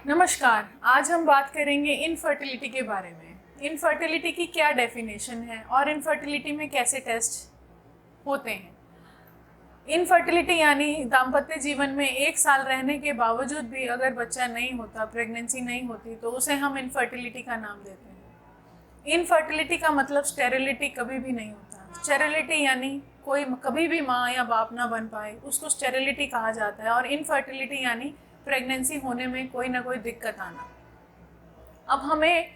नमस्कार। आज हम बात करेंगे इनफर्टिलिटी के बारे में। इनफर्टिलिटी की क्या डेफिनेशन है और इनफर्टिलिटी में कैसे टेस्ट होते हैं। इनफर्टिलिटी यानी दाम्पत्य जीवन में 1 साल रहने के बावजूद भी अगर बच्चा नहीं होता, प्रेगनेंसी नहीं होती, तो उसे हम इनफर्टिलिटी का नाम देते हैं। इनफर्टिलिटी का मतलब स्टेरिलिटी कभी भी नहीं होता। स्टेरिलिटी यानी कोई कभी भी माँ या बाप ना बन पाए, उसको स्टेरिलिटी कहा जाता है। और इनफर्टिलिटी यानी प्रेगनेंसी होने में कोई ना कोई दिक्कत आना। अब हमें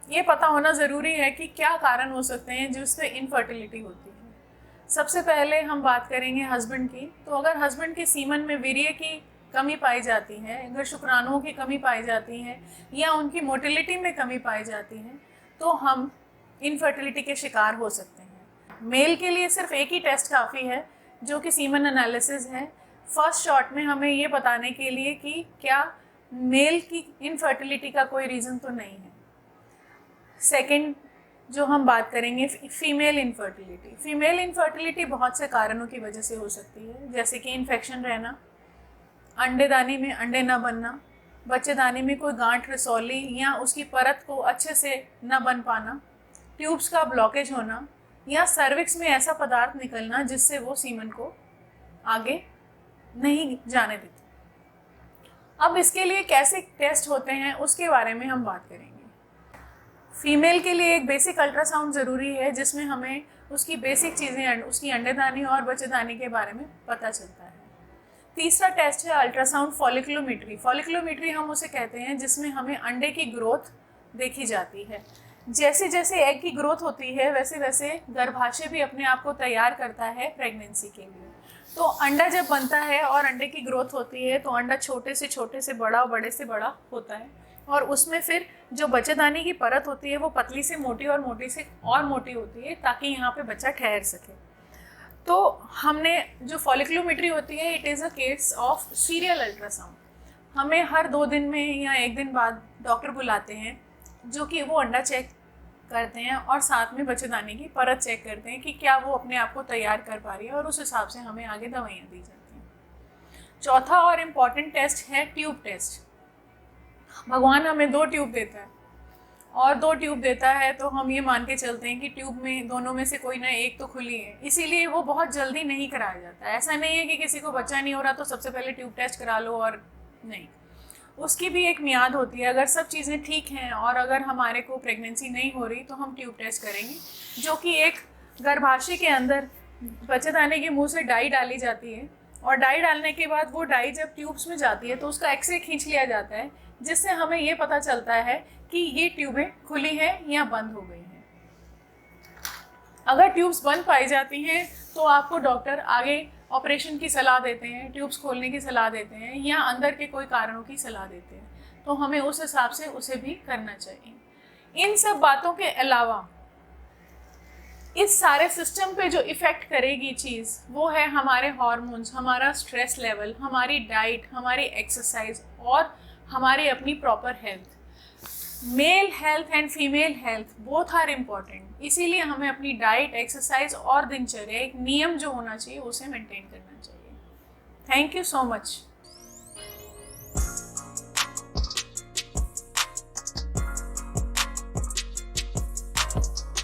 ये पता होना ज़रूरी है कि क्या कारण हो सकते हैं जिससे इनफर्टिलिटी होती है। सबसे पहले हम बात करेंगे हस्बैंड की। तो अगर हस्बैंड के सीमन में वीर्य की कमी पाई जाती है, अगर शुक्राणुओं की कमी पाई जाती है या उनकी मोटिलिटी में कमी पाई जाती है, तो हम इनफर्टिलिटी के शिकार हो सकते हैं। मेल के लिए सिर्फ एक ही टेस्ट काफ़ी है, जो कि सीमन एनालिसिस है। फर्स्ट शॉट में हमें ये बताने के लिए कि क्या मेल की इनफर्टिलिटी का कोई रीज़न तो नहीं है। सेकंड जो हम बात करेंगे, फीमेल इनफर्टिलिटी। फीमेल इनफर्टिलिटी बहुत से कारणों की वजह से हो सकती है, जैसे कि इन्फेक्शन रहना, अंडेदानी में अंडे न बनना, बच्चेदानी में कोई गांठ रसौली या उसकी परत को अच्छे से न बन पाना, ट्यूब्स का ब्लॉकेज होना, या सर्विक्स में ऐसा पदार्थ निकलना जिससे वो सीमन को आगे नहीं जाने देती। अब इसके लिए कैसे टेस्ट होते हैं उसके बारे में हम बात करेंगे। फीमेल के लिए एक बेसिक अल्ट्रासाउंड ज़रूरी है, जिसमें हमें उसकी बेसिक चीज़ें, उसकी अंडेदानी और बच्चेदानी के बारे में पता चलता है। तीसरा टेस्ट है अल्ट्रासाउंड फॉलिकुलोमेट्री। फॉलिकुलोमेट्री हम उसे कहते हैं जिसमें हमें अंडे की ग्रोथ देखी जाती है। जैसे जैसे एग की ग्रोथ होती है वैसे वैसे गर्भाशय भी अपने आप को तैयार करता है प्रेगनेंसी के लिए। तो अंडा जब बनता है और अंडे की ग्रोथ होती है तो अंडा छोटे से बड़ा और बड़े से बड़ा होता है, और उसमें फिर जो बच्चेदानी की परत होती है वो पतली से मोटी और मोटी से और मोटी होती है, ताकि यहाँ पे बच्चा ठहर सके। तो हमने जो फॉलिकुलोमेट्री होती है, it is a case of serial ultrasound. हमें हर 2 दिन में या 1 दिन बाद डॉक्टर बुलाते हैं, जो कि वो अंडा चेक करते हैं और साथ में बच्चेदानी की परत चेक करते हैं कि क्या वो अपने आप को तैयार कर पा रही है, और उस हिसाब से हमें आगे दवाइयाँ दी जाती हैं। चौथा और इम्पॉर्टेंट टेस्ट है ट्यूब टेस्ट। भगवान हमें 2 ट्यूब देता है, और 2 ट्यूब देता है तो हम ये मान के चलते हैं कि ट्यूब में दोनों में से कोई ना एक तो खुली है, इसीलिए वो बहुत जल्दी नहीं कराया जाता है। ऐसा नहीं है कि किसी को बच्चा नहीं हो रहा तो सबसे पहले ट्यूब टेस्ट करा लो, और नहीं, उसकी भी एक मियाद होती है। अगर सब चीज़ें ठीक हैं और अगर हमारे को प्रेगनेंसी नहीं हो रही तो हम ट्यूब टेस्ट करेंगे, जो कि एक गर्भाशय के अंदर बच्चेदानी के मुंह से डाई डाली जाती है, और डाई डालने के बाद वो डाई जब ट्यूब्स में जाती है तो उसका एक्सरे खींच लिया जाता है, जिससे हमें ये पता चलता है कि ये ट्यूबें खुली हैं या बंद हो गई हैं। अगर ट्यूब्स बंद पाई जाती हैं तो आपको डॉक्टर आगे ऑपरेशन की सलाह देते हैं, ट्यूब्स खोलने की सलाह देते हैं, या अंदर के कोई कारणों की सलाह देते हैं। तो हमें उस हिसाब से उसे भी करना चाहिए। इन सब बातों के अलावा इस सारे सिस्टम पे जो इफ़ेक्ट करेगी चीज़, वो है हमारे हार्मोन्स, हमारा स्ट्रेस लेवल, हमारी डाइट, हमारी एक्सरसाइज और हमारी अपनी proper health. Male health and female health both are important. इसीलिए हमें अपनी डाइट, एक्सरसाइज और दिनचर्या, एक नियम जो होना चाहिए, उसे मेंटेन करना चाहिए। Thank you so much.